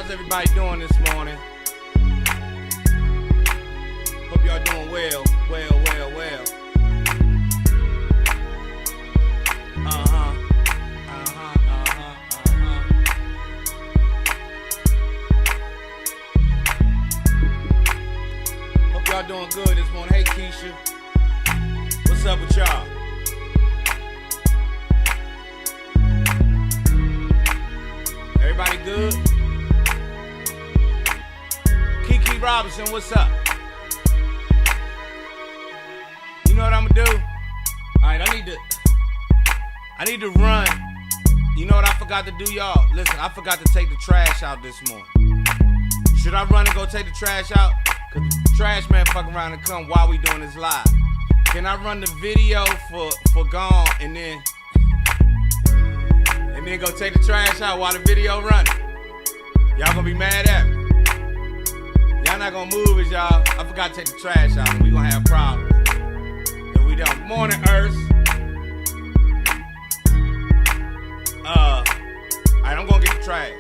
How's everybody doing this morning? Hope y'all doing well. Hope y'all doing good this morning. Hey Keisha, what's up with y'all? Everybody good? Kiki Robinson, what's up? You know what I'm gonna do? Alright, I need to run. You know what I forgot to do, y'all? Listen, I forgot to take the trash out this morning. Should I run and go take the trash out? Cause the trash man fucking around and come while we doing this live. Can I run the video for gone and then go take the trash out while the video running? Y'all gonna be mad at me. Y'all not gonna move it, y'all. I forgot to take the trash out and we gonna have problems. If we don't. Morning, Earth. Alright, I'm gonna get the trash.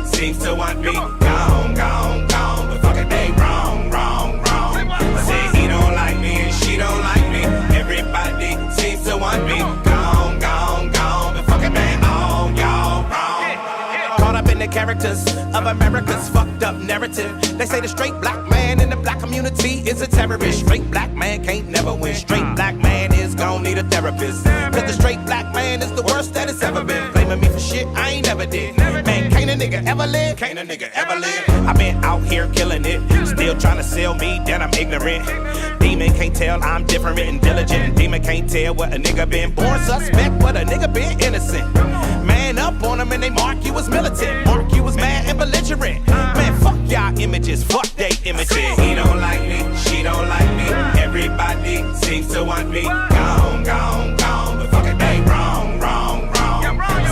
Seems to want me gone, but fuck it, they wrong. I said he don't like me and she don't like me. Everybody seems to want me gone, but fuck it, man, all y'all wrong. Caught up in the characters of America's fucked up narrative. They say the straight black man in the black community is a terrorist. Straight black man can't never win. Straight black man is gon' need a therapist. Cause the straight black man is the worst that it's ever been. Blaming me for shit I ain't never did. Man, can't a nigga ever live? Can't a nigga ever live? I've been out here killing it. Still trying to sell me that I'm ignorant. Demon can't tell I'm different and diligent. Demon can't tell what a nigga been born suspect, what a nigga been innocent. Man up on them and they mark you as militant. Mark you as mad and belligerent. Man, fuck y'all images, fuck they images. He don't like me, she don't like me. Everybody seems to want me gone, but fuck it, they wrong.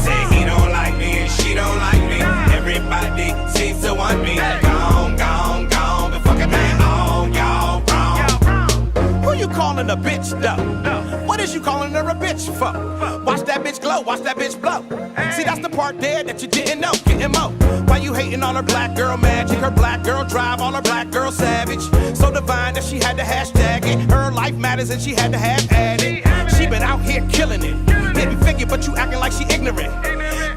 Say he don't like me and she don't like me. Everybody seems to want me gone, but fuck it, man, all y'all wrong. Who you calling a bitch though? What is you calling her a bitch for? Watch that bitch glow, watch that bitch blow. See, that's the part there that you didn't know. Getting mo. Why you hating on her black girl magic? Her black girl drive, all her black girl savage. So divine that she had to hashtag it. Her life matters and she had to have added. She been out here killing it. Didn't figure, but you acting like she ignorant.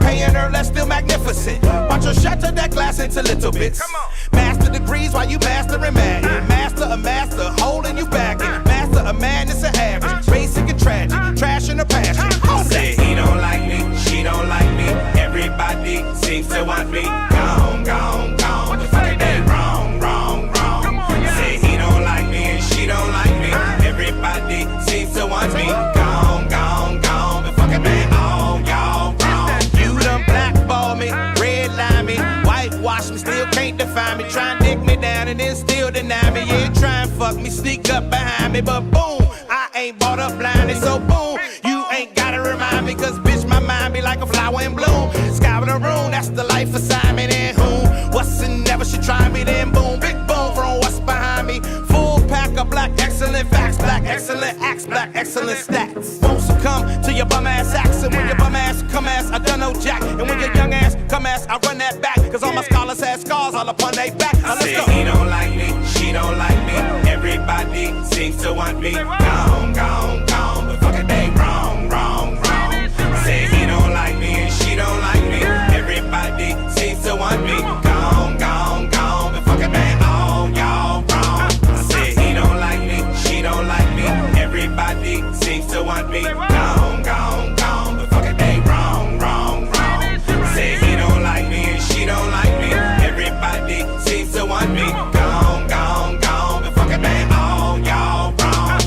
Paying her less, still magnificent. Watch her shatter that glass into little bits. Master degrees while you mastering Madden. Master a master, holding you back. Master a madness of average. Basic and tragic, trash in her passion. Say he don't like me, she don't like me. Everybody seems to want me gone, but fuck it, they wrong. Say he don't like me and she don't like me. Everybody seems to want me gone, but fuck it, man, all y'all wrong. You done blackball me, redline me, whitewash me, still can't define me. Try and dick me down and then still deny me. Yeah, try and fuck me, sneak up behind me, but boom, I ain't bought up blindly, so boom, you ain't gotta remind me, cause bitch, my mind be like a flower in bloom. Sky with a room, that's the life assignment. And whom, what's and never should try me, then boom, big boom from what's behind me. Full pack of black excellent facts, black excellent acts, black excellent stats. Won't succumb to your bum ass acts, and when your bum ass come ass, I done no jack. And when your young ass come ass, I run that back, cause all my scholars had scars all upon they back. Now let's go. He don't like me, she don't like me. Everybody seems to want me gone, but fuck it, they wrong. Say he don't like me and she don't like me. Everybody seems to want me gone, but fuck it, man, all y'all wrong. Say he don't like me, she don't like me. Everybody seems to want me gone, but fuck it, they wrong. Say he don't like me and she don't like me. Everybody seems to want me gone, but fuck it, man, all y'all wrong.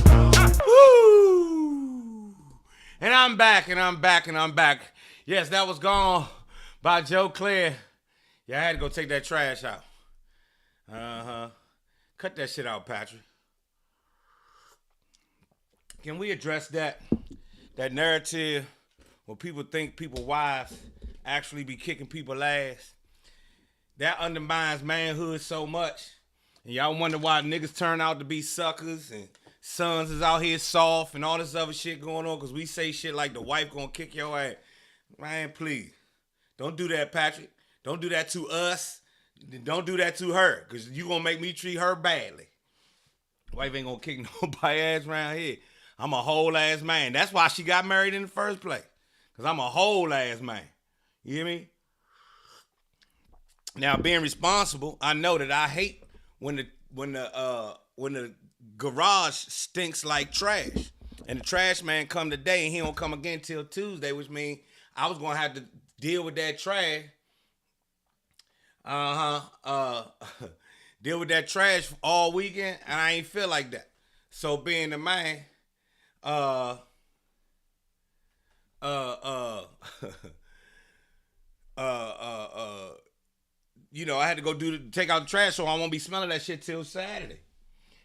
Woo! And I'm back. Yes, that was Gone by Joe Clair. Yeah, I had to go take that trash out. Cut that shit out, Patrick. Can we address that? that narrative where people think people wives actually be kicking people ass, that undermines manhood so much. And y'all wonder why niggas turn out to be suckers and sons is out here soft and all this other shit going on because we say shit like the wife gonna kick your ass. Man, please. Don't do that, Patrick. Don't do that to us. Don't do that to her because you gonna make me treat her badly. Wife ain't gonna kick nobody ass around here. I'm a whole ass man. That's why she got married in the first place. Because I'm a whole ass man. You hear me? Now, being responsible, I know that I hate when the garage stinks like trash. And the trash man come today and he don't come again till Tuesday, which means I was gonna have to deal with that trash. Deal with that trash all weekend, and I ain't feel like that. So being the man, you know, I had to go take out the trash so I won't be smelling that shit till Saturday.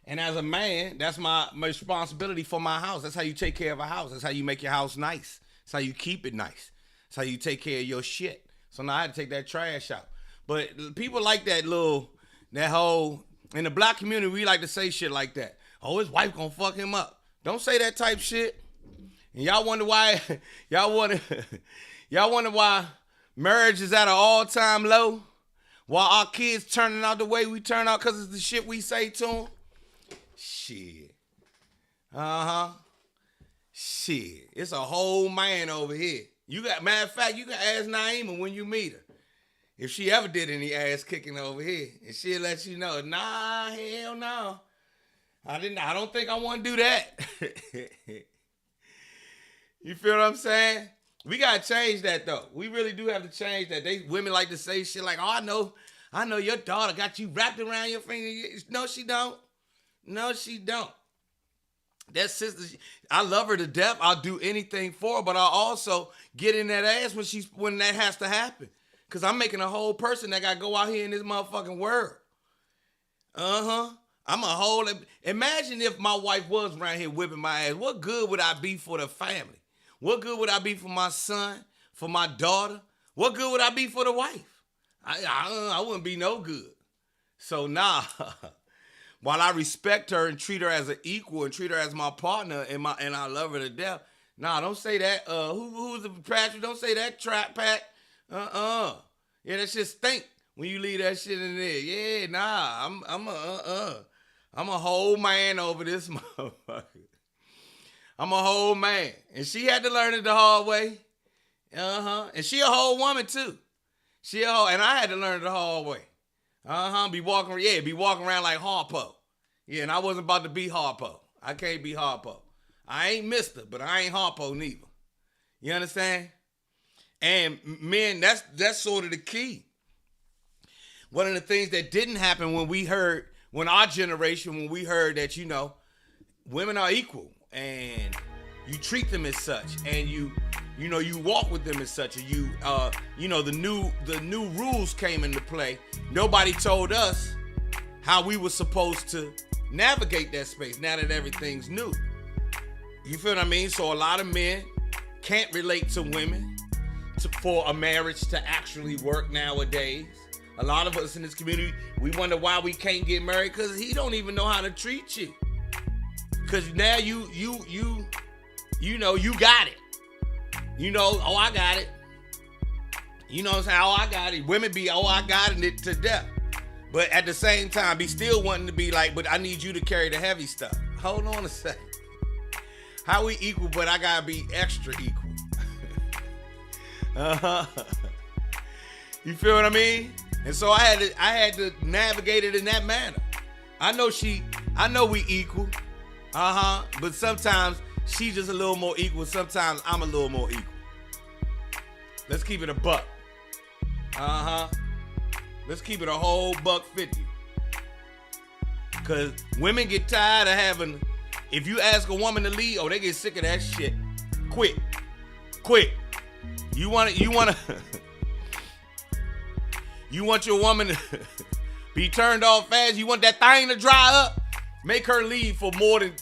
And as a man, that's my responsibility for my house. That's how you take care of a house. That's how you make your house nice. That's how you keep it nice. That's how you take care of your shit. So now I had to take that trash out. But people like that whole, in the black community, we like to say shit like that. Oh, his wife gonna fuck him up. Don't say that type shit. And y'all wonder why, y'all wonder why marriage is at an all-time low? While our kids turning out the way we turn out because it's the shit we say to them? Shit. Shit. It's a whole man over here. Matter of fact, you can ask Naima when you meet her. If she ever did any ass kicking over here, and she'll let you know, nah, hell no. I don't think I want to do that. You feel what I'm saying? We gotta change that though. We really do have to change that. Women like to say shit like, oh, I know your daughter got you wrapped around your finger. No, she don't. No, she don't. That sister, I love her to death. I'll do anything for her, but I'll also get in that ass when that has to happen. Cause I'm making a whole person that gotta go out here in this motherfucking world. Imagine if my wife was around here whipping my ass. What good would I be for the family? What good would I be for my son, for my daughter? What good would I be for the wife? I wouldn't be no good. So nah, while I respect her and treat her as an equal and treat her as my partner and I love her to death, nah, don't say that. Who's the Patrick? Don't say that trap Pat. Yeah, that shit stink when you leave that shit in there. Yeah, nah, I'm a whole man over this motherfucker. I'm a whole man. And she had to learn it the hard way. And she a whole woman too. And I had to learn it the hard way. Be walking around like Harpo. Yeah, and I wasn't about to be Harpo. I can't be Harpo. I ain't Mister, but I ain't Harpo neither. You understand? And men, that's sort of the key. One of the things that didn't happen when our generation, when we heard that, you know, women are equal and you treat them as such and you walk with them as such, and the new rules came into play. Nobody told us how we were supposed to navigate that space now that everything's new. You feel what I mean? So a lot of men can't relate to women for a marriage to actually work nowadays. A lot of us in this community, we wonder why we can't get married because he don't even know how to treat you. Because now you got it. You know, oh, I got it. You know what I'm saying? Oh, I got it. Women be, oh, I got it to death. But at the same time, be still wanting to be like, but I need you to carry the heavy stuff. Hold on a second. How we equal, but I gotta be extra equal. You feel what I mean? And so I had to navigate it in that manner. I know we equal. But sometimes she's just a little more equal. Sometimes I'm a little more equal. Let's keep it a buck. Let's keep it a whole $1.50. Cause women get tired of having, if you ask a woman to leave, they get sick of that shit. Quick. You want your woman to be turned off fast. You want that thing to dry up. Make her leave for more than,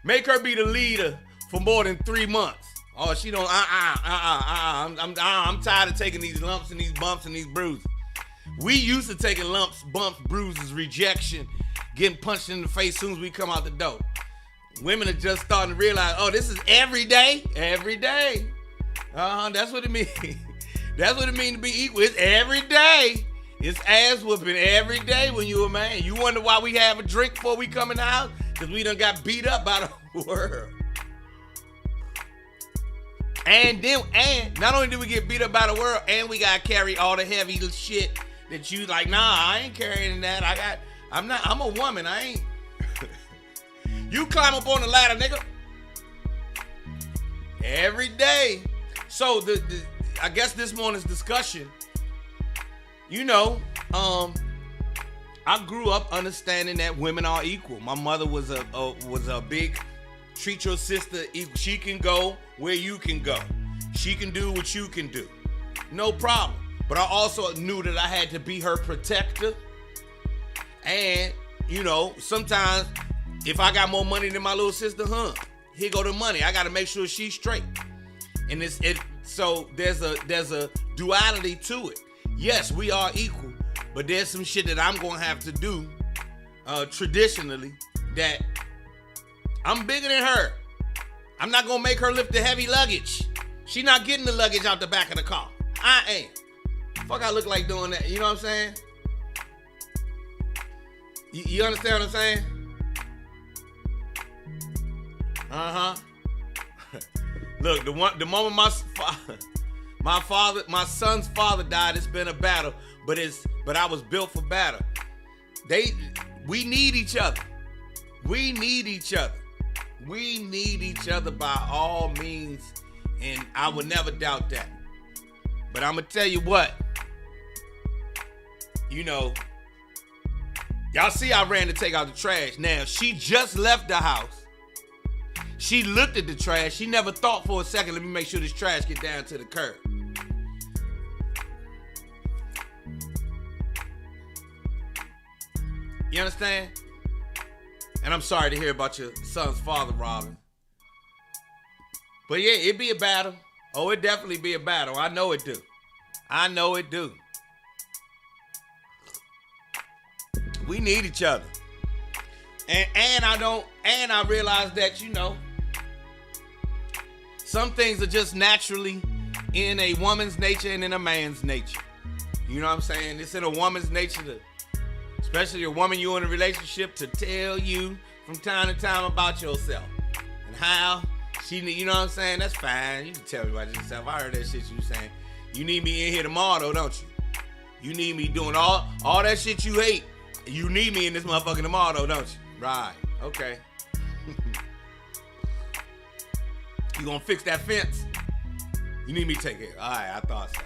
make her be the leader for more than 3 months. Oh, she don't. I'm tired of taking these lumps and these bumps and these bruises. We used to taking lumps, bumps, bruises, rejection, getting punched in the face as soon as we come out the door. Women are just starting to realize, oh, this is every day, every day. That's what it means. That's what it means to be equal. It's every day. It's ass whooping every day when you a man. You wonder why we have a drink before we come in the house? Because we done got beat up by the world. And not only do we get beat up by the world, and we gotta carry all the heavy shit that you like, nah, I ain't carrying that. I'm a woman, I ain't. You climb up on the ladder, nigga. Every day. So I guess this morning's discussion, I grew up understanding that women are equal. My mother was a big treat your sister equal. She can go where you can go. She can do what you can do. No problem. But I also knew that I had to be her protector. And, sometimes if I got more money than my little sister, here go the money. I got to make sure she's straight. And so there's a duality to it. Yes, we are equal, but there's some shit that I'm going to have to do traditionally that I'm bigger than her. I'm not going to make her lift the heavy luggage. She not getting the luggage out the back of the car. I am. Fuck I look like doing that. You know what I'm saying? You understand what I'm saying? Look, the moment my son's father died, it's been a battle, but I was built for battle. We need each other. We need each other. We need each other by all means, and I would never doubt that. But I'm gonna tell you what, y'all see I ran to take out the trash. Now, she just left the house. She looked at the trash. She never thought for a second, let me make sure this trash get down to the curb. You understand? And I'm sorry to hear about your son's father, Robin. But yeah, it'd be a battle. Oh, it'd definitely be a battle. I know it do. I know it do. We need each other. And I realize that, some things are just naturally in a woman's nature and in a man's nature. You know what I'm saying? It's in a woman's nature to, especially a woman you're in a relationship, to tell you from time to time about yourself and how she, you know what I'm saying? That's fine. You can tell me about yourself. I heard that shit you saying. You need me in here tomorrow, though, don't you? You need me doing all that shit you hate. You need me in this motherfucker tomorrow, though, don't you? Right. Okay. You gonna fix that fence? You need me to take care. All right, I thought so.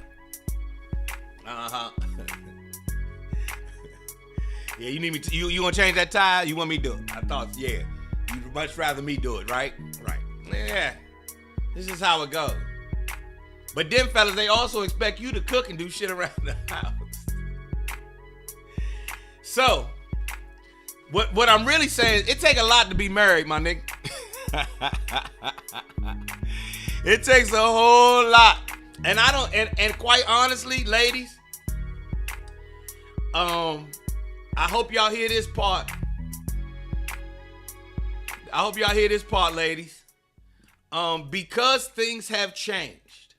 Yeah, you need me to, you gonna change that tire? You want me to do it? I thought, yeah. You'd much rather me do it, right? Right. Yeah. This is how it goes. But them fellas, they also expect you to cook and do shit around the house. So, what I'm really saying, it take a lot to be married, my nigga. It takes a whole lot. And I don't, and quite honestly, ladies, I hope y'all hear this part. I hope y'all hear this part, ladies. Because things have changed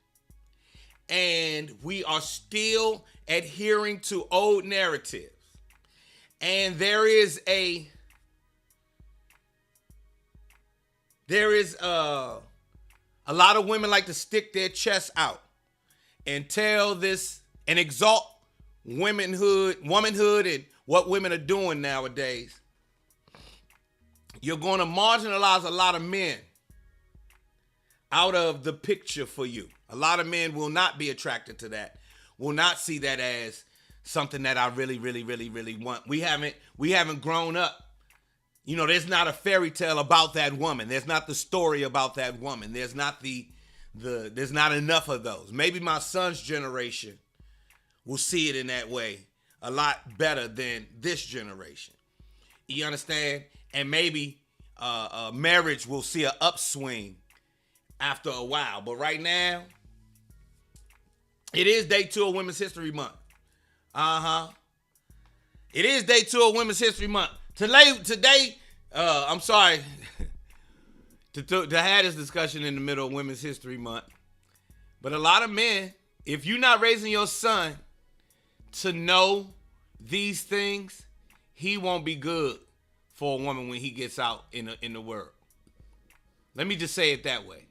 and we are still adhering to old narratives, and there is a lot of women like to stick their chests out and tell this and exalt womanhood and what women are doing nowadays. You're going to marginalize a lot of men out of the picture for you. A lot of men will not be attracted to that, will not see that as something that I really, really, really, really want. We haven't grown up. You know, there's not a fairy tale about that woman. There's not the story about that woman. There's not there's not enough of those. Maybe my son's generation will see it in that way a lot better than this generation. You understand? And maybe marriage will see an upswing after a while. But right now, it is day 2 of Women's History Month. It is day 2 of Women's History Month. Today, I'm sorry to have this discussion in the middle of Women's History Month. But a lot of men, if you're not raising your son to know these things, he won't be good for a woman when he gets out in the world. Let me just say it that way.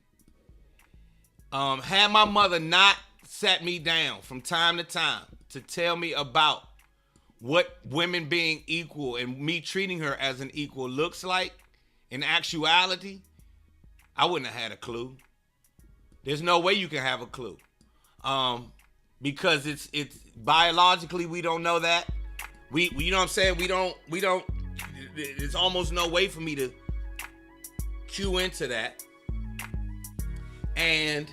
Had my mother not sat me down from time to time to tell me about what women being equal and me treating her as an equal looks like in actuality, I wouldn't have had a clue. There's no way you can have a clue. Because it's biologically we don't know that. We you know what I'm saying? We don't there's almost no way for me to cue into that. And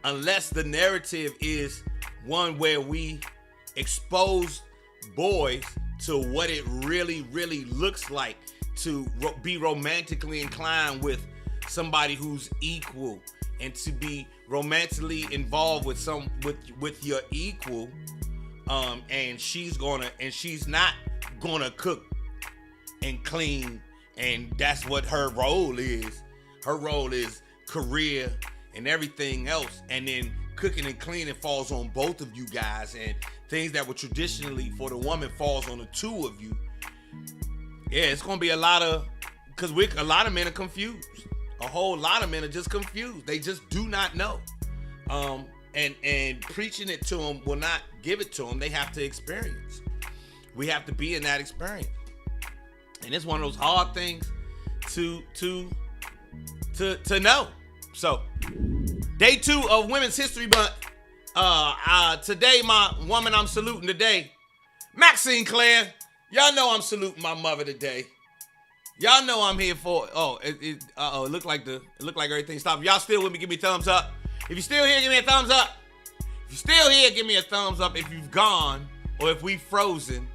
unless the narrative is one where we expose boys to what it really, really looks like to be romantically inclined with somebody who's equal and to be romantically involved with your equal, and she's not gonna cook and clean, and that's what her role is. Her role is career and everything else, and then cooking and cleaning falls on both of you guys, and things that were traditionally for the woman falls on the two of you. Yeah, it's gonna be a lot of men are confused. A whole lot of men are just confused. They just do not know. And preaching it to them will not give it to them. They have to experience. We have to be in that experience. And it's one of those hard things to know. So, day 2 of Women's History Month. Today, my woman I'm saluting today, Maxine Clair. Y'all know I'm saluting my mother today. Y'all know I'm here for. It looked like everything stopped. If y'all still with me, give me a thumbs up. If you're still here, give me a thumbs up. If you're still here, give me a thumbs up. If you've gone or if we've frozen.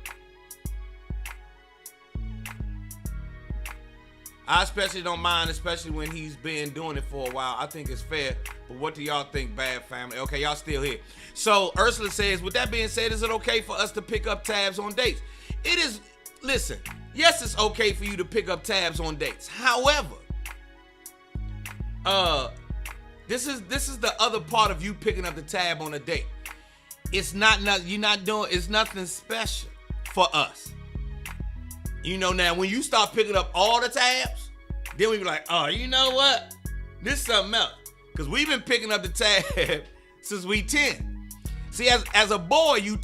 I especially don't mind, especially when he's been doing it for a while. I think it's fair. But what do y'all think, bad family? Okay, y'all still here. So Ursula says, with that being said, is it okay for us to pick up tabs on dates? It is. Listen, yes, it's okay for you to pick up tabs on dates. However, this is the other part of you picking up the tab on a date. It's it's nothing special for us. You know, now when you start picking up all the tabs, then we be like, oh, you know what? This is something else. Because we've been picking up the tab since we 10. See, as a boy, you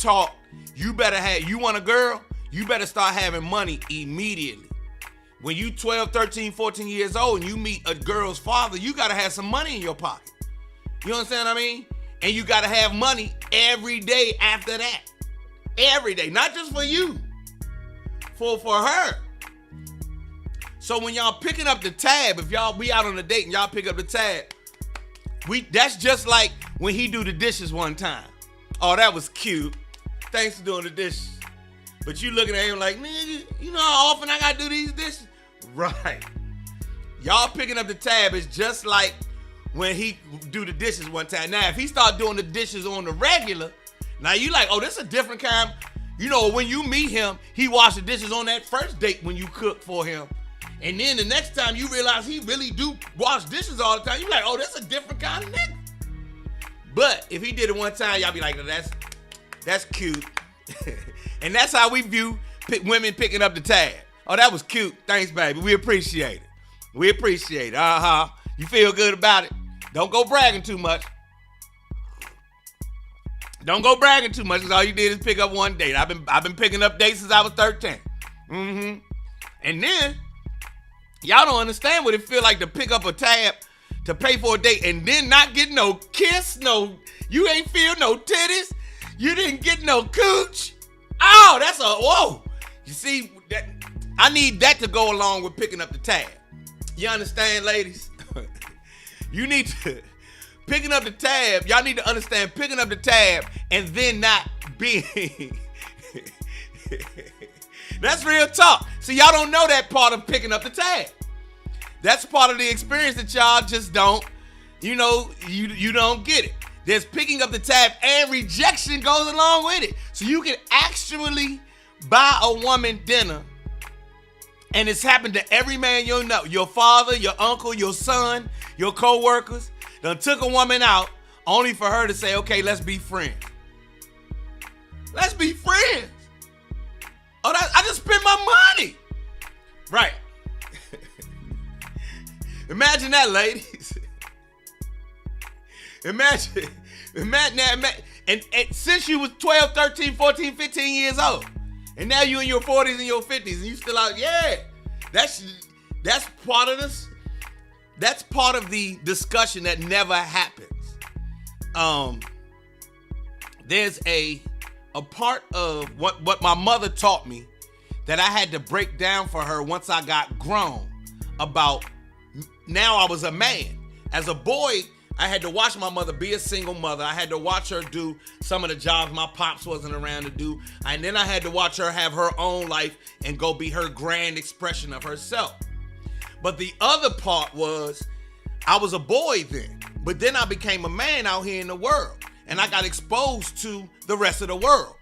want a girl, you better start having money immediately. When you 12, 13, 14 years old and you meet a girl's father, you got to have some money in your pocket. You understand what I mean? And you got to have money every day after that. Every day. Not just for you. For her. So when y'all picking up the tab, if y'all be out on a date and y'all pick up the tab, that's just like when he do the dishes one time. Oh, that was cute. Thanks for doing the dishes. But you looking at him like, nigga, you know how often I gotta do these dishes? Right. Y'all picking up the tab is just like when he do the dishes one time. Now, if he start doing the dishes on the regular, now you like, oh, this is a different kind. You know, when you meet him, he wash the dishes on that first date when you cook for him. And then the next time you realize he really do wash dishes all the time, you like, oh, that's a different kind of nigga. But if he did it one time, y'all be like, that's cute. And that's how we view women picking up the tab. Oh, that was cute. Thanks, baby. We appreciate it. We appreciate it. You feel good about it. Don't go bragging too much. Don't go bragging too much, because all you did is pick up one date. I've been picking up dates since I was 13. And then, y'all don't understand what it feel like to pick up a tab to pay for a date and then not get no kiss, you ain't feel no titties, you didn't get no cooch. Oh, that's whoa. You see, I need that to go along with picking up the tab. You understand, ladies? You need to... Picking up the tab, y'all need to understand picking up the tab and then not being... That's real talk. See, y'all don't know that part of picking up the tab. That's part of the experience that y'all just don't, you don't get it. There's picking up the tab and rejection goes along with it. So you can actually buy a woman dinner, and it's happened to every man you know. Your father, your uncle, your son, your co-workers done took a woman out only for her to say, okay, let's be friends. Let's be friends. Oh, I just spent my money. Right. Imagine that, ladies. Imagine that. And since you was 12, 13, 14, 15 years old, and now you in your 40s and your 50s, and you still out, yeah. That's part of this. That's part of the discussion that never happens. There's a part of what my mother taught me that I had to break down for her once I got grown about now I was a man. As a boy, I had to watch my mother be a single mother. I had to watch her do some of the jobs my pops wasn't around to do. And then I had to watch her have her own life and go be her grand expression of herself. But the other part was I was a boy then, but then I became a man out here in the world, and I got exposed to the rest of the world.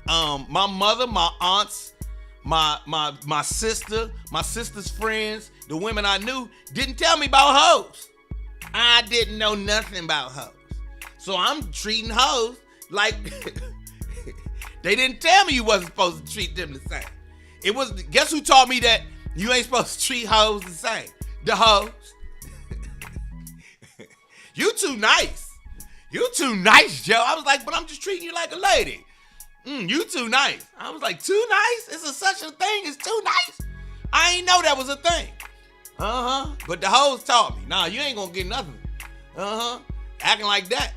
My mother, my aunts, my sister, my sister's friends, the women I knew didn't tell me about hoes. I didn't know nothing about hoes. So I'm treating hoes like they didn't tell me you wasn't supposed to treat them the same. It was, guess who taught me that you ain't supposed to treat hoes the same? The hoes. You too nice. You too nice, Joe. I was like, but I'm just treating you like a lady. You too nice. I was like, too nice? Is there such a thing as too nice? I ain't know that was a thing. But the hoes taught me. Nah, you ain't gonna get nothing. Acting like that.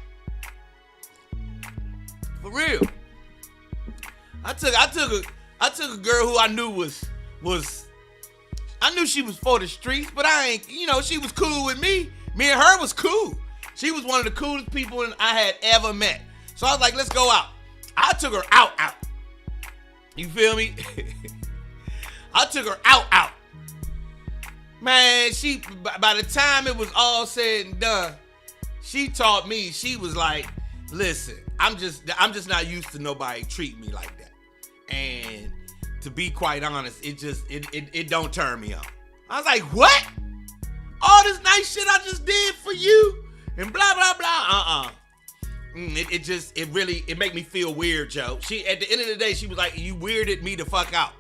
For real. I took a girl who I knew was I knew she was for the streets, but I ain't, she was cool with me. Me and her was cool. She was one of the coolest people I had ever met. So I was like, let's go out. I took her out. You feel me? I took her out. Man, by the time it was all said and done, she taught me, she was like, listen, I'm just not used to nobody treating me like that. And to be quite honest, it don't turn me on. I was like, what? All this nice shit I just did for you and blah, blah, blah. It made me feel weird, Joe. At the end of the day, she was like, you weirded me the fuck out.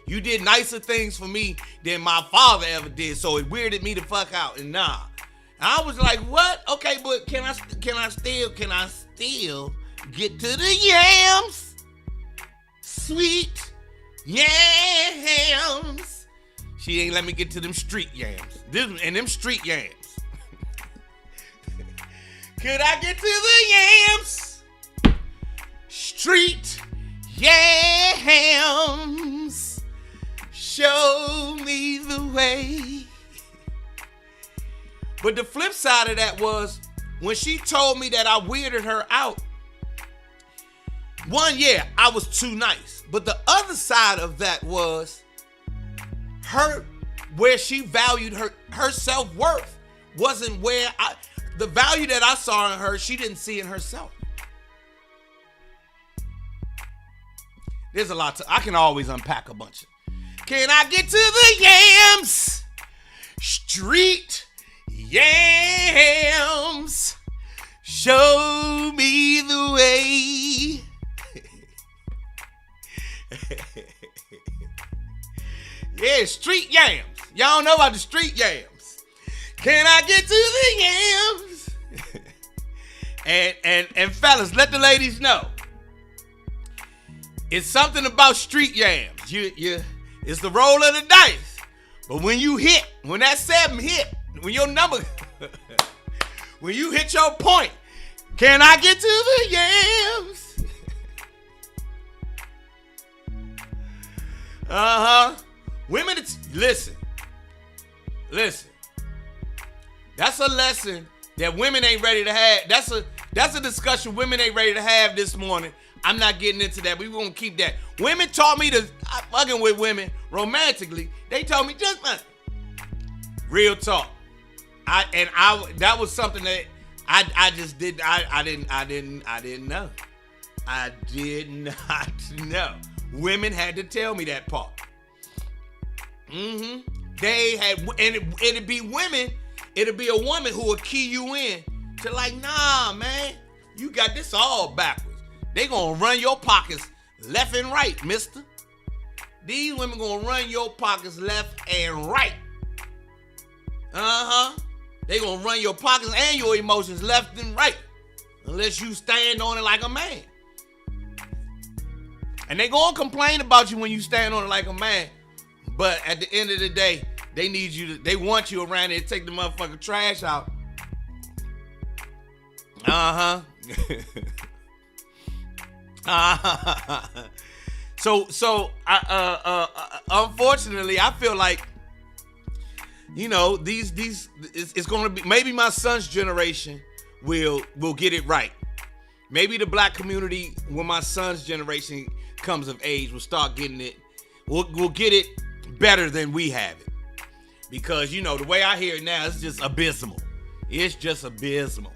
You did nicer things for me than my father ever did, so it weirded me the fuck out. And nah. And I was like, what? Okay, but can I still get to the yams? Sweet yams. She ain't let me get to them street yams. Them street yams. Could I get to the yams? Street yams. Show me the way. But the flip side of that was when she told me that I weirded her out. One, yeah, I was too nice. But the other side of that was where she valued her self-worth wasn't where the value that I saw in her, she didn't see in herself. There's a lot I can always unpack a bunch of. Can I get to the yams? Street yams. Show me the way. Yeah, street yams. Y'all know about the street yams. Can I get to the yams? and fellas, let the ladies know. It's something about street yams. It's the roll of the dice. But when that 7 hit, when your number, when you hit your point, can I get to the yams? Women, listen. That's a lesson that women ain't ready to have. That's a discussion women ain't ready to have this morning. I'm not getting into that. We won't keep that. Women taught me to fucking with women romantically. They told me just Real talk. That was something that I just did. I didn't know. I did not know. Women had to tell me that part. They had, and it'd be women. It'd be a woman who would key you in to like, nah, man, you got this all backwards. They gonna run your pockets left and right, mister. These women gonna run your pockets left and right. They gonna run your pockets and your emotions left and right. Unless you stand on it like a man. And they gonna complain about you when you stand on it like a man. But at the end of the day, they need you to, they want you around there to take the motherfucking trash out. So unfortunately, I feel like, you know, these it's gonna be, maybe my son's generation will get it right. Maybe the black community, when my son's generation comes of age, will start getting it. We'll get it better than we have it. Because, you know, the way I hear it now, it's just abysmal. It's just abysmal.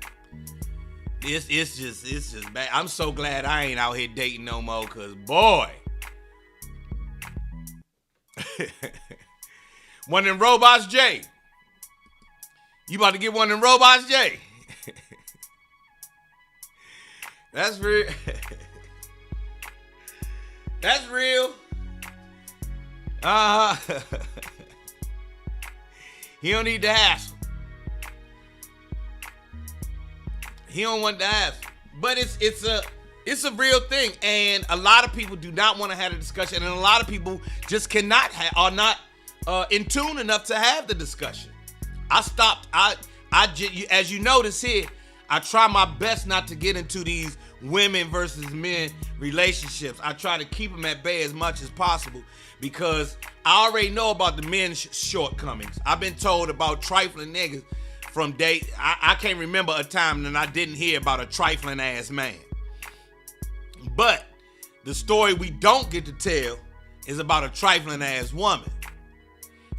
It's just bad. I'm so glad I ain't out here dating no more, cause boy. One of them robots, Jay. You about to get one of them robots, Jay? That's real. That's real. He don't need the hassle. He don't want the hassle. But it's a real thing, and a lot of people do not want to have a discussion, and a lot of people just cannot are not in tune enough to have the discussion. I stopped. As you notice here, I try my best not to get into these women versus men relationships. I try to keep them at bay as much as possible because I already know about the men's shortcomings. I've been told about trifling niggas from day. I can't remember a time that I didn't hear about a trifling ass man. But the story we don't get to tell is about a trifling ass woman.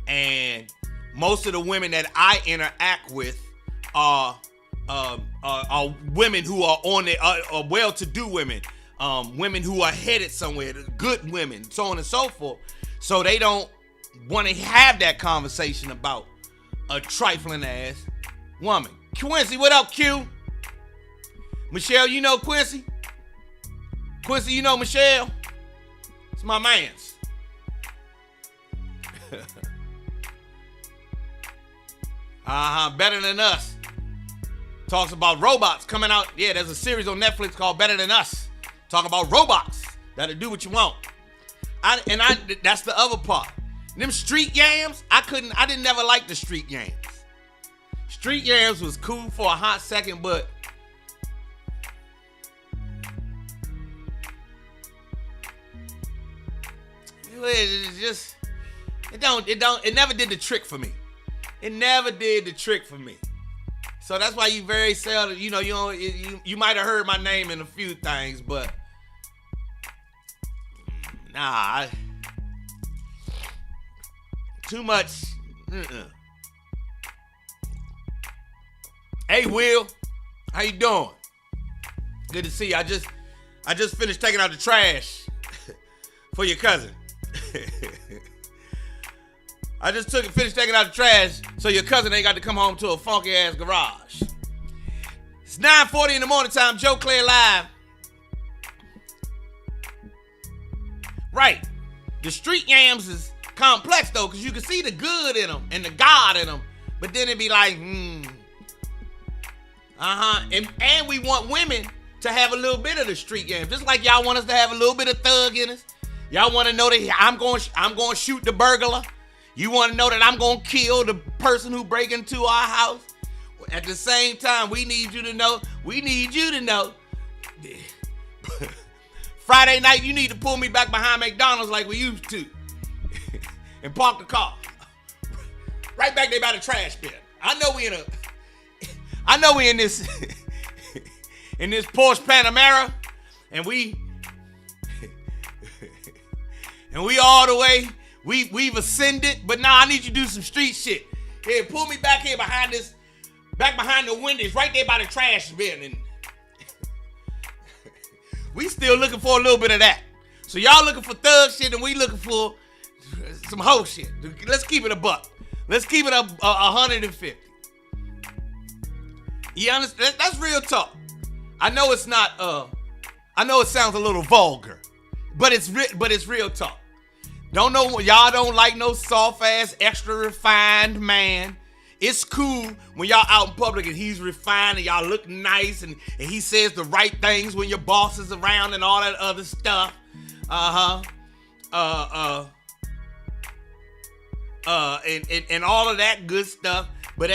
And most of the women that I interact with are women who are on it, are well-to-do women, women who are headed somewhere, good women, so on and so forth. So they don't want to have that conversation about a trifling ass woman. Quincy, what up, Q? Michelle, you know Quincy? Quincy, you know Michelle? It's my mans. Better Than Us. Talks about robots coming out. Yeah, there's a series on Netflix called Better Than Us. Talking about robots that'll do what you want. That's the other part. Them street yams, I didn't never like the street yams. Street yams was cool for a hot second, but it never did the trick for me. It never did the trick for me. So that's why you very seldom, you might have heard my name in a few things, but too much. Hey, Will, how you doing? Good to see you. I just finished taking out the trash for your cousin. I just finished taking out the trash so your cousin ain't got to come home to a funky ass garage. It's 9:40 in the morning time, Joe Clair live. Right. The street yams is complex though, because you can see the good in them and the God in them, but then it be like, And we want women to have a little bit of the street yams, just like y'all want us to have a little bit of thug in us. Y'all want to know that I'm going to shoot the burglar. You want to know that I'm going to kill the person who break into our house. At the same time, we need you to know. Friday night, you need to pull me back behind McDonald's like we used to. And park the car. Right back there by the trash bin. I know we in this in this Porsche Panamera, and we all the way. We've ascended, but now I need you to do some street shit. Here, pull me back here behind the windows, right there by the trash bin. And we still looking for a little bit of that. So y'all looking for thug shit and we looking for some hoe shit. Let's keep it a buck. Let's keep it a 150. You understand? That's real talk. I know it's not. I know it sounds a little vulgar, but it's real talk. Y'all don't like no soft ass, extra refined man. It's cool when y'all out in public and he's refined and y'all look nice and he says the right things when your boss is around and all that other stuff. And all of that good stuff. But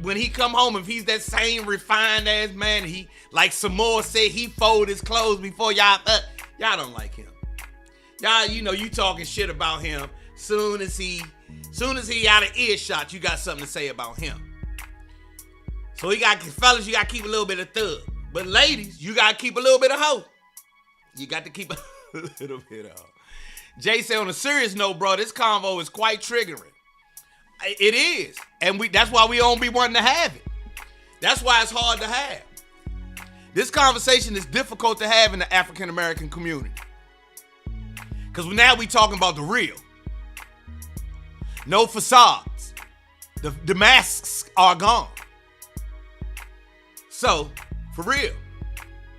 when he come home, if he's that same refined ass man, he, like Samoa said, he fold his clothes before y'all don't like him. Y'all, you talking shit about him. Soon as he out of earshot, you got something to say about him. So fellas, you got to keep a little bit of thug. But ladies, you got to keep a little bit of hoe. You got to keep a little bit of hoe. Jay said, on a serious note, bro, this convo is quite triggering. It is. And that's why we don't be wanting to have it. That's why it's hard to have. This conversation is difficult to have in the African American community. Because now we talking about the real. No facades. The masks are gone. So, for real,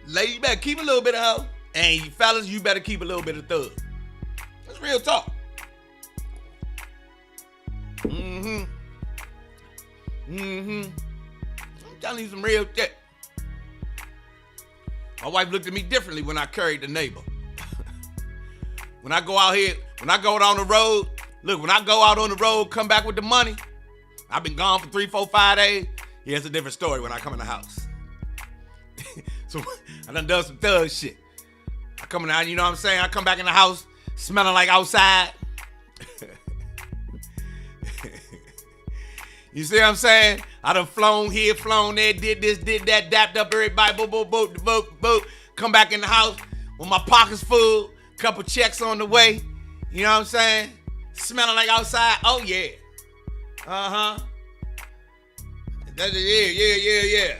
ladies, you better keep a little bit of hoe. And you fellas, you better keep a little bit of thug. That's real talk. I'm telling you some real shit. My wife looked at me differently when I carried the neighbor. When I go out on the road, when I go out on the road, come back with the money, I've been gone for 3, 4, 5 days. Yeah, it's a different story when I come in the house. So I done some thug shit. I come in out, you know what I'm saying? I come back in the house smelling like outside. You see what I'm saying? I done flown here, flown there, did this, did that, dapped up everybody, boop. Come back in the house with my pockets full. Couple checks on the way, you know what I'm saying? Smelling like outside. Oh yeah. Yeah.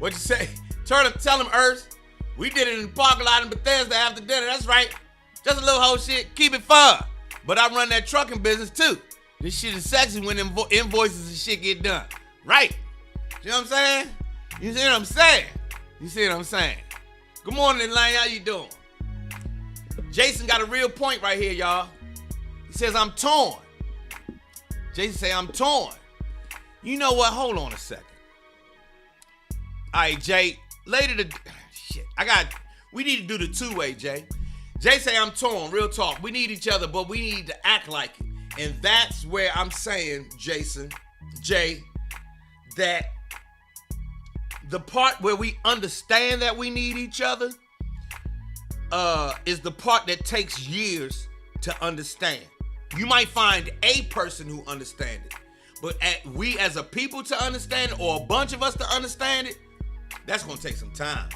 What you say? Tell him, Earth. We did it in the parking lot in Bethesda after dinner. That's right. Just a little whole shit. Keep it fun. But I run that trucking business too. This shit is sexy when invoices and shit get done. Right. You know what I'm saying? You see what I'm saying? Good morning, Elaine. How you doing? Jason got a real point right here, y'all. He says, I'm torn. Jason say, I'm torn. You know what? Hold on a second. All right, Jay. We need to do the two-way, Jay. Jay say, I'm torn. Real talk. We need each other, but we need to act like it. And that's where I'm saying, Jay, that the part where we understand that we need each other is the part that takes years to understand. You might find a person who understands it, but we as a people to understand it, or a bunch of us to understand it, that's going to take some time.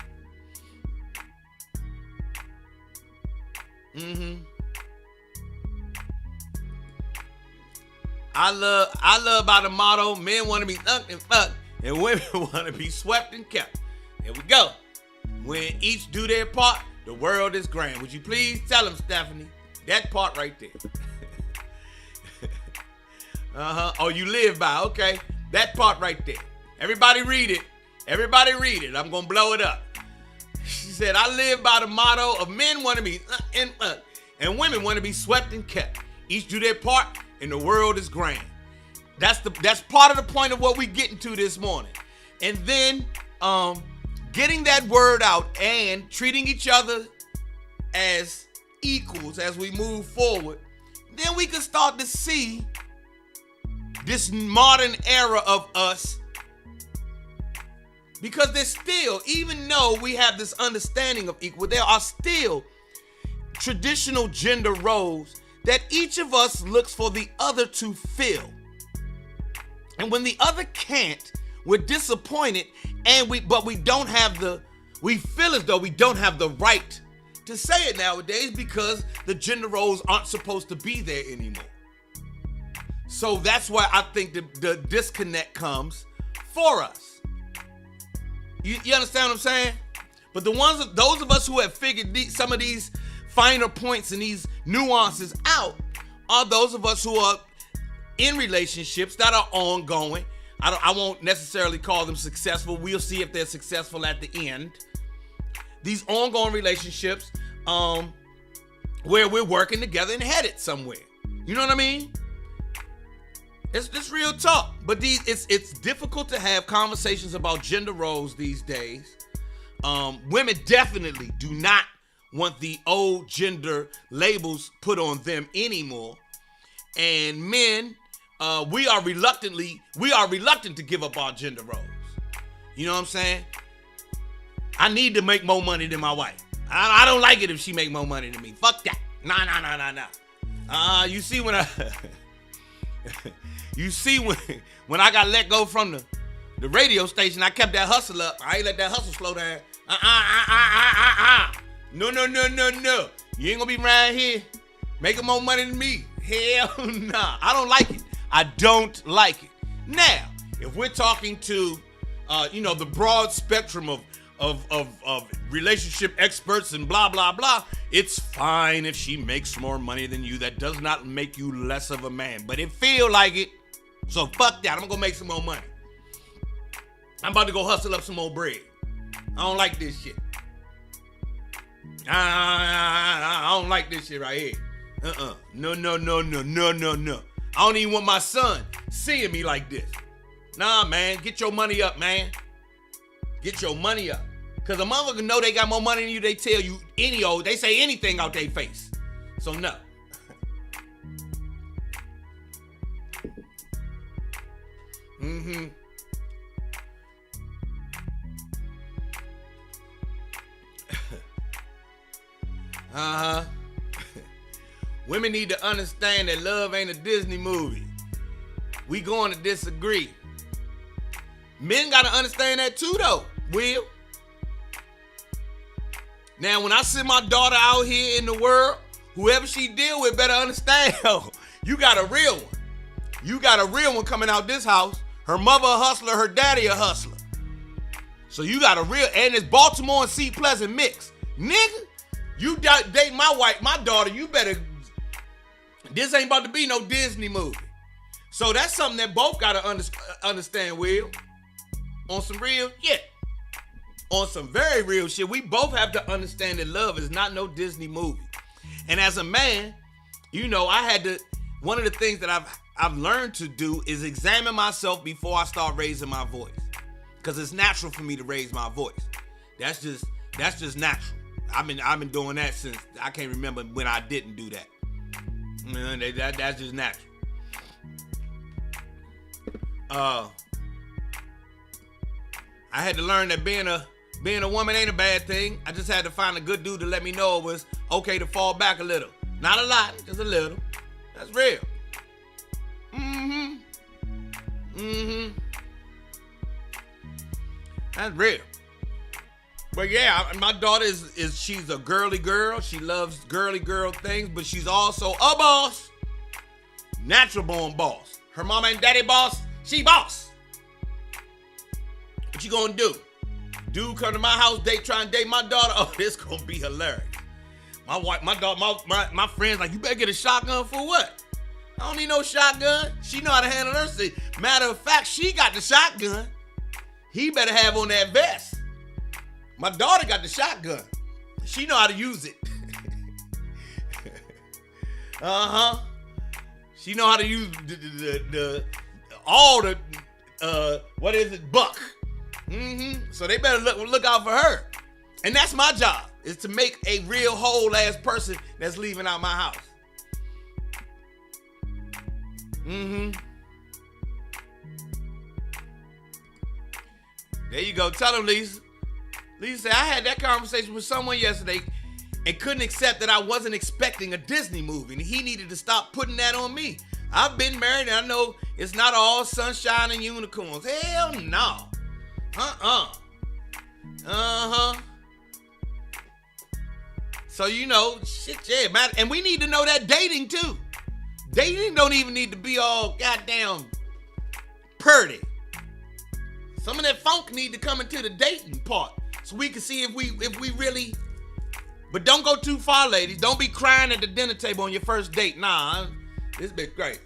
I love by the motto, men want to be thunked and fucked, and women want to be swept and kept. Here we go. When each do their part, the world is grand. Would you please tell them, Stephanie? That part right there. Oh, you live by, okay. That part right there. Everybody read it. I'm going to blow it up. She said, I live by the motto of men want to be and women want to be swept and kept. Each do their part, and the world is grand. That's part of the point of what we getting to this morning. And then getting that word out and treating each other as equals as we move forward, then we can start to see this modern era of us. Because there's still, even though we have this understanding of equal, there are still traditional gender roles that each of us looks for the other to fill. And when the other can't, we're disappointed, and we feel as though we don't have the right to say it nowadays because the gender roles aren't supposed to be there anymore. So that's why I think the disconnect comes for us. You understand what I'm saying? But those of us who have figured some of these finer points and these nuances out are those of us who are in relationships that are ongoing. I won't necessarily call them successful. We'll see if they're successful at the end. These ongoing relationships where we're working together and headed somewhere. You know what I mean? It's real talk. But it's difficult to have conversations about gender roles these days. Women definitely do not want the old gender labels put on them anymore. And men, we are reluctant to give up our gender roles. You know what I'm saying? I need to make more money than my wife. I don't like it if she make more money than me. Fuck that. Nah. You see when when I got let go from the radio station, I kept that hustle up. I ain't let that hustle slow down. No. You ain't gonna be right here making more money than me. Hell nah. I don't like it. I don't like it. Now, if we're talking to, the broad spectrum of relationship experts and blah, blah, blah, it's fine if she makes more money than you. That does not make you less of a man. But it feel like it. So fuck that. I'm gonna go make some more money. I'm about to go hustle up some more bread. I don't like this shit. I don't like this shit right here. No. I don't even want my son seeing me like this. Nah, man. Get your money up, man. Get your money up. Because a motherfucker know they got more money than you, they tell you they say anything out their face. So no. Women need to understand that love ain't a Disney movie. We going to disagree. Men got to understand that too, though, Will. Now, when I send my daughter out here in the world, whoever she deal with better understand, you got a real one. You got a real one coming out this house. Her mother a hustler, her daddy a hustler. So you got a real, and it's Baltimore and Seat Pleasant mix. Nigga, you date my daughter, you better, this ain't about to be no Disney movie. So that's something that both got to understand, Will. On some real shit. On some very real shit. We both have to understand that love is not no Disney movie. And as a man, one of the things that I've learned to do is examine myself before I start raising my voice. Because it's natural for me to raise my voice. That's just natural. I've been doing that since I can't remember when I didn't do that. That's just natural. I had to learn that being a woman ain't a bad thing. I just had to find a good dude to let me know it was okay to fall back a little. Not a lot, just a little. That's real. That's real. But yeah, my daughter she's a girly girl. She loves girly girl things, but she's also a boss. Natural born boss. Her mama and daddy boss, she boss. What you gonna do? Dude come to my house, try and date my daughter. Oh, this gonna be hilarious. My wife, my daughter, my friends like, you better get a shotgun for what? I don't need no shotgun. She know how to handle herself. Matter of fact, she got the shotgun. He better have on that vest. My daughter got the shotgun. She know how to use it. She know how to use buck. So they better look out for her. And that's my job, is to make a real whole ass person that's leaving out my house. There you go. Tell him, Lisa. Lisa said, I had that conversation with someone yesterday and couldn't accept that I wasn't expecting a Disney movie, and he needed to stop putting that on me. I've been married, and I know it's not all sunshine and unicorns. Hell no. So, you know, shit, yeah, man. And we need to know that dating, too. Dating don't even need to be all goddamn purdy. Some of that funk need to come into the dating part so we can see if we really... But don't go too far, ladies. Don't be crying at the dinner table on your first date. Nah, this bitch great.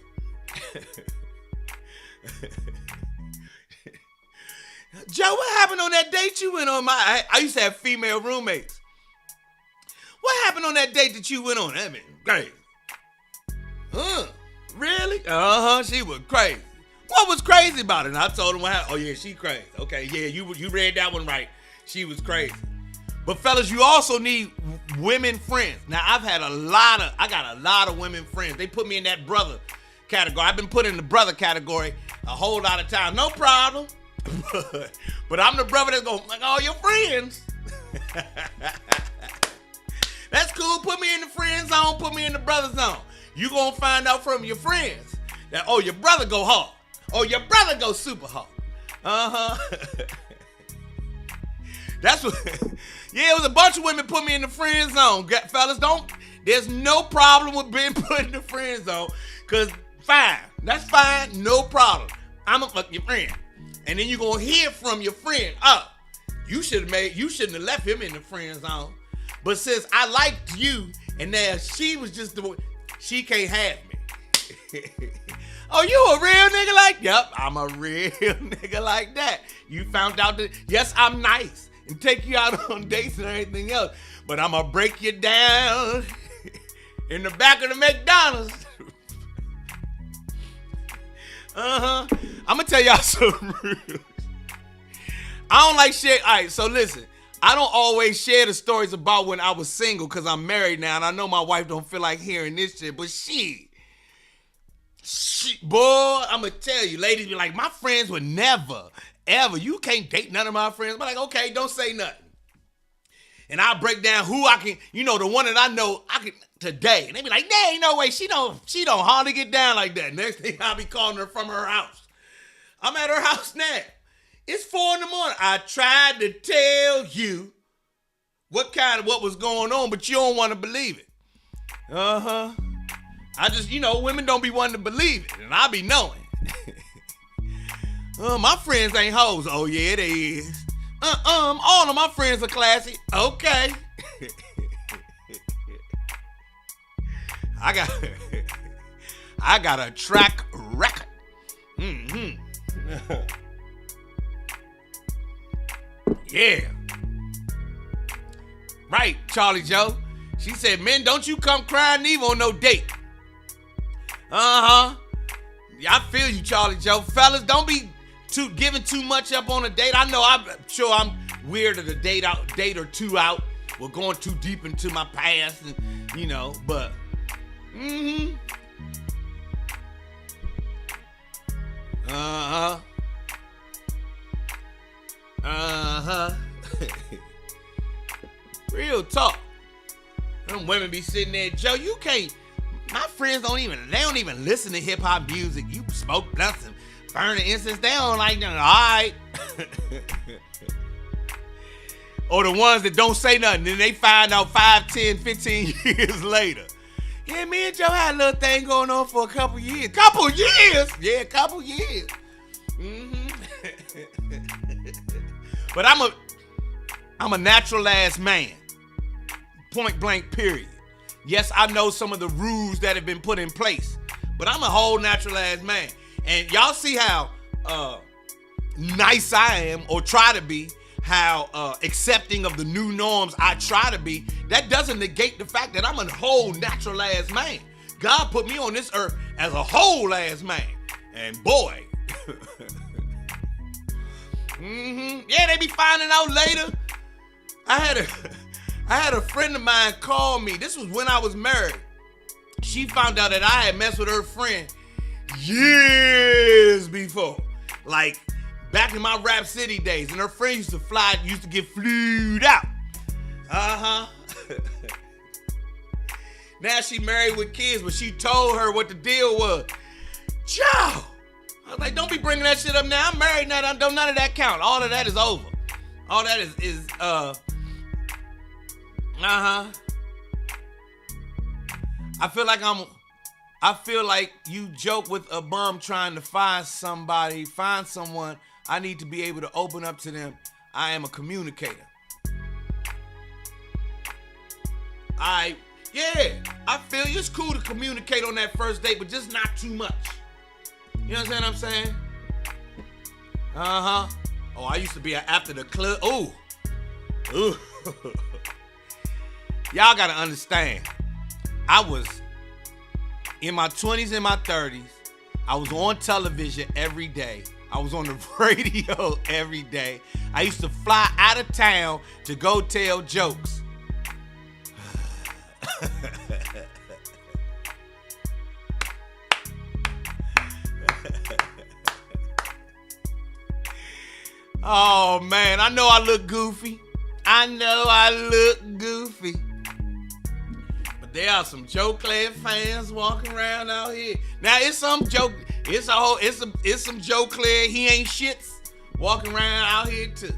Joe, what happened on that date you went on? I used to have female roommates. What happened on that date that you went on? That man, crazy. Really? She was crazy. What was crazy about it? And I told him what happened. Oh yeah, she crazy. Okay, yeah, you read that one right. She was crazy. But fellas, you also need women friends. Now I got a lot of women friends. They put me in that brother category. I've been put in the brother category a whole lot of times. No problem. But I'm the brother that's going, like, all your friends. That's cool. Put me in the friend zone. Put me in the brother zone. You gonna find out from your friends that, oh, your brother go hard. Oh, your brother go super hard. That's what. Yeah, it was a bunch of women put me in the friend zone. Fellas, there's no problem with being put in the friend zone. Cause fine. That's fine. No problem. I'ma fuck your friend. And then you're gonna hear from your friend. You shouldn't have left him in the friend zone. But since I liked you, and now she was just the one, she can't have me. Oh, you a real nigga like? Yep, I'm a real nigga like that. You found out that, yes, I'm nice and take you out on dates and everything else, but I'm gonna break you down in the back of the McDonald's. I'm gonna tell y'all something real. I don't like shit. All right, so listen. I don't always share the stories about when I was single because I'm married now, and I know my wife don't feel like hearing this shit, but boy, I'm gonna tell you, ladies be like, my friends would never, ever, you can't date none of my friends. I'm like, okay, don't say nothing. And I'll break down who I can, the one that I know I can today. And they be like, there ain't no way, she don't hardly get down like that. Next thing I'll be calling her from her house. I'm at her house now. It's 4 a.m. I tried to tell you what was going on, but you don't want to believe it. I just, women don't be wanting to believe it, and I be knowing. My friends ain't hoes. Oh, yeah, they is. All of my friends are classy. Okay. I got a track record. Yeah. Right, Charlie Joe. She said, men, don't you come crying either on no date. Yeah, I feel you, Charlie Joe. Fellas, don't be giving too much up on a date. I know, I'm sure I'm weird at a date or two out. We're going too deep into my past, and, but, Real talk. Them women be sitting there, Joe, you can't, my friends don't even listen to hip hop music. You smoke blunts and burn the incense. They don't like that. All right. Or the ones that don't say nothing, then they find out 5, 10, 15 years later. Yeah, me and Joe had a little thing going on for a couple years. Couple years? Yeah, a couple years. But I'm a natural ass man. Point blank, period. Yes, I know some of the rules that have been put in place, but I'm a whole natural ass man. And y'all see how nice I am, or try to be, how accepting of the new norms I try to be. That doesn't negate the fact that I'm a whole natural ass man. God put me on this earth as a whole ass man. And boy, yeah, they be finding out later. I had a friend of mine call me. This was when I was married. She found out that I had messed with her friend years before. Like back in my Rap City days. And her friend used to get flued out. Now she married with kids, but she told her what the deal was. Joe! I was like, don't be bringing that shit up now. I'm married now. None of that count. All of that is over. All that is I feel like you joke with a bum trying to find someone. I need to be able to open up to them. I am a communicator. I feel you. It's cool to communicate on that first date, but just not too much. You understand what I'm saying? Uh-huh. Oh, I used to be after the club. Ooh. Y'all gotta understand. I was in my 20s and my 30s. I was on television every day. I was on the radio every day. I used to fly out of town to go tell jokes. Oh man, I know I look goofy. But there are some Joe Clair fans walking around out here. Now it's some Joe Clair, he ain't shits walking around out here too.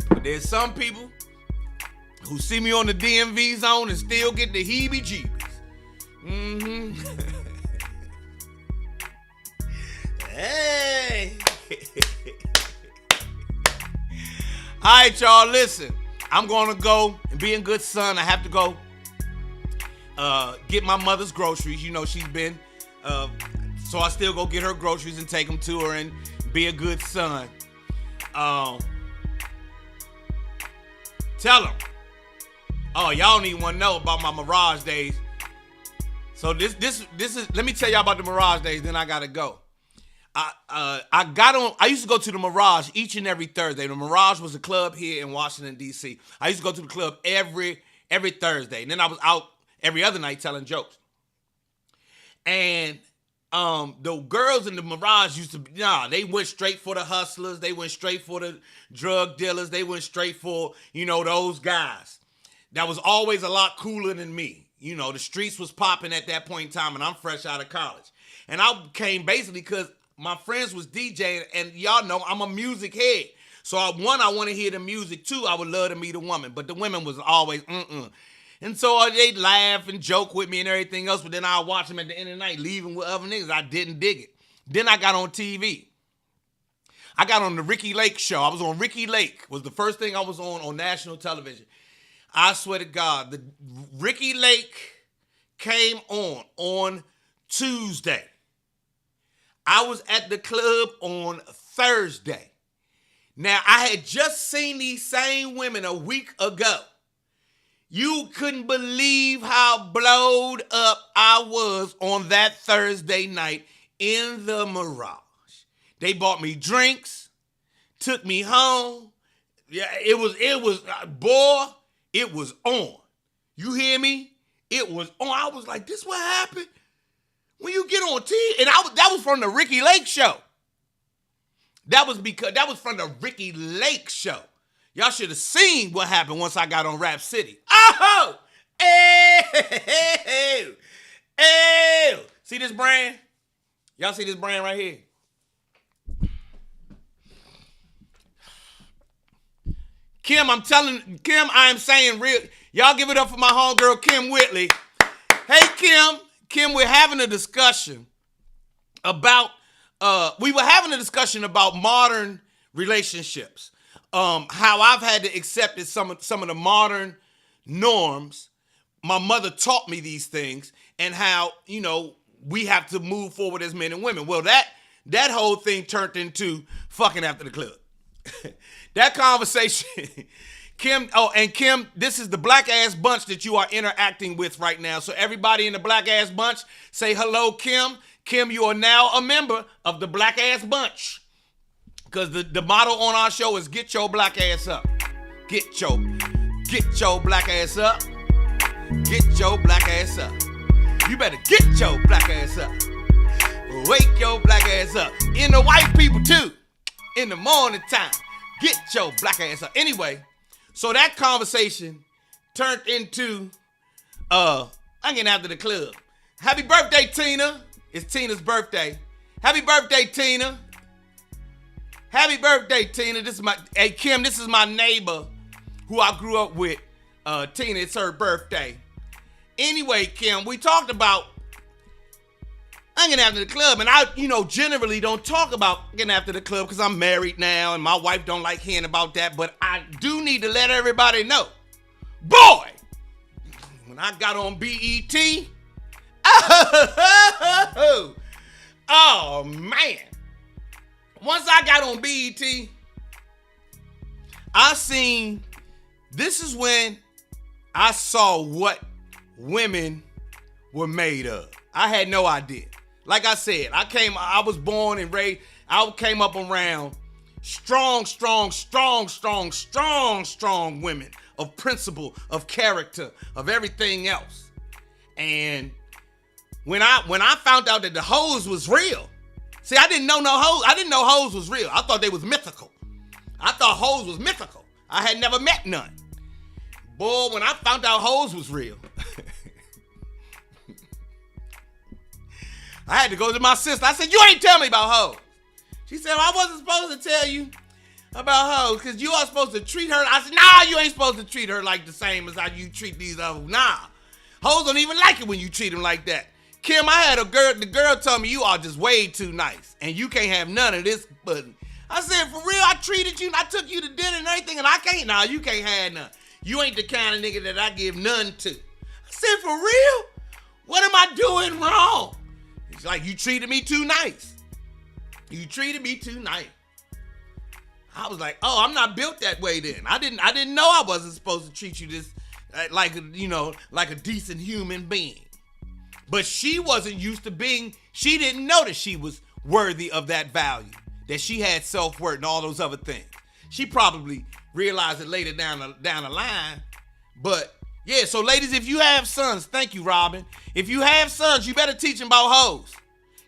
But there's some people who see me on the DMV zone and still get the heebie-jeebies. Hey. All right, y'all, listen. I'm going to go and be a good son. I have to go get my mother's groceries. You know, she's been, so I still go get her groceries and take them to her and be a good son. Tell them. Oh, y'all don't even want to know about my Mirage days. So this is, let me tell y'all about the Mirage days, then I got to go. I used to go to the Mirage each and every Thursday. The Mirage was a club here in Washington, D.C. I used to go to the club every Thursday. And then I was out every other night telling jokes. And the girls in the Mirage used to, they went straight for the hustlers. They went straight for the drug dealers. They went straight for, those guys. That was always a lot cooler than me. The streets was popping at that point in time, and I'm fresh out of college. And I came basically because my friends was DJing, and y'all know I'm a music head. So I want to hear the music. Two, I would love to meet a woman, but the women was always And so they'd laugh and joke with me and everything else, but then I'd watch them at the end of the night leaving with other niggas. I didn't dig it. Then I got on TV. I got on the Ricky Lake show. I was on Ricky Lake. Was the first thing I was on national television. I swear to God, the Ricky Lake came on Tuesday. I was at the club on Thursday. Now, I had just seen these same women a week ago. You couldn't believe how blowed up I was on that Thursday night in the Mirage. They bought me drinks, took me home. Yeah, it was on. You hear me? It was on. I was like, this what happened? When you get on TV, and that was from the Ricky Lake show. That was from the Ricky Lake show. Y'all should have seen what happened once I got on Rap City. Oh! Ew! See this brand? Y'all see this brand right here? Kim, I am saying real. Y'all give it up for my homegirl, Kim Whitley. Hey, Kim, we're having a discussion about, modern relationships. How I've had to accept some of the modern norms. My mother taught me these things, and how, we have to move forward as men and women. Well, that whole thing turned into fucking after the club. That conversation, Kim, this is the black ass bunch that you are interacting with right now. So everybody in the black ass bunch, say hello, Kim. Kim, you are now a member of the black ass bunch. Because the motto on our show is get your black ass up. Get your black ass up. Get your black ass up. You better get your black ass up. Wake your black ass up. And the white people too. In the morning time. Get your black ass up. Anyway, so that conversation turned into I'm getting after the club. Happy birthday, Tina. It's Tina's birthday. Happy birthday, Tina. Happy birthday, Tina. Kim, this is my neighbor who I grew up with Tina, it's her birthday. Anyway, Kim, we talked about hanging after the club, and I, generally don't talk about getting after the club because I'm married now, and my wife don't like hearing about that, but I do need to let everybody know. Boy, when I got on BET, oh man. Once I got on BET, this is when I saw what women were made of. I had no idea. Like I said, I was born and raised, I came up around strong women of principle, of character, of everything else. And when I found out that the hoes was real, see, I didn't know hoes was real. I thought they was mythical. I thought hoes was mythical. I had never met none. Boy, when I found out hoes was real, I had to go to my sister. I said, you ain't tell me about hoes. She said, well, I wasn't supposed to tell you about hoes because you are supposed to treat her. I said, nah, you ain't supposed to treat her like the same as how you treat these other. Nah, hoes don't even like it when you treat them like that. Kim, I had the girl told me you are just way too nice and you can't have none of this pudding. I said, for real, I treated you and I took you to dinner and everything and I can't. Nah, you can't have none. You ain't the kind of nigga that I give none to. I said, for real? What am I doing wrong? It's like, you treated me too nice. You treated me too nice. I was like, oh, I'm not built that way then. I didn't know I wasn't supposed to treat you this like a decent human being. But she wasn't used to she didn't know that she was worthy of that value, that she had self-worth and all those other things. She probably realized it later down the line. But yeah, so ladies, if you have sons, thank you, Robin. If you have sons, you better teach them about hoes.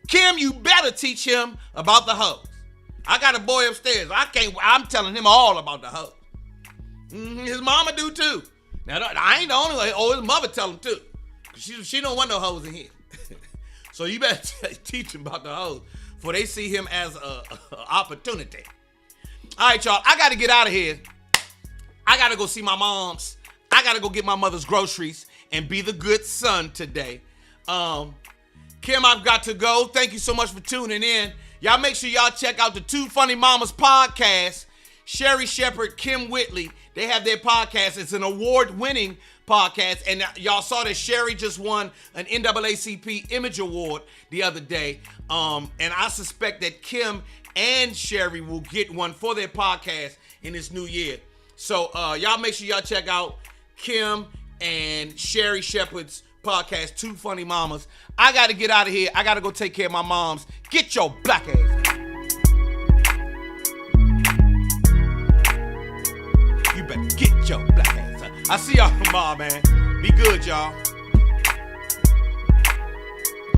Kim, you better teach him about the hoes. I got a boy upstairs. I'm telling him all about the hoes. His mama do too. Now, I ain't the only one. Oh, his mother tell him too. She don't want no hoes in here. So you better teach him about the hoes before they see him as a opportunity. All right, y'all. I got to get out of here. I got to go see my moms. I got to go get my mother's groceries and be the good son today. Kim, I've got to go. Thank you so much for tuning in. Y'all make sure y'all check out the Two Funny Mamas podcast. Sherry Shepherd, Kim Whitley, they have their podcast. It's an award-winning podcast. And y'all saw that Sherry just won an NAACP Image Award the other day. And I suspect that Kim and Sherry will get one for their podcast in this new year. So y'all make sure y'all check out Kim and Sherry Shepherd's podcast, Two Funny Mamas. I got to get out of here. I got to go take care of my moms. Get your black ass. You better get your black ass. I see y'all tomorrow, man. Be good, y'all.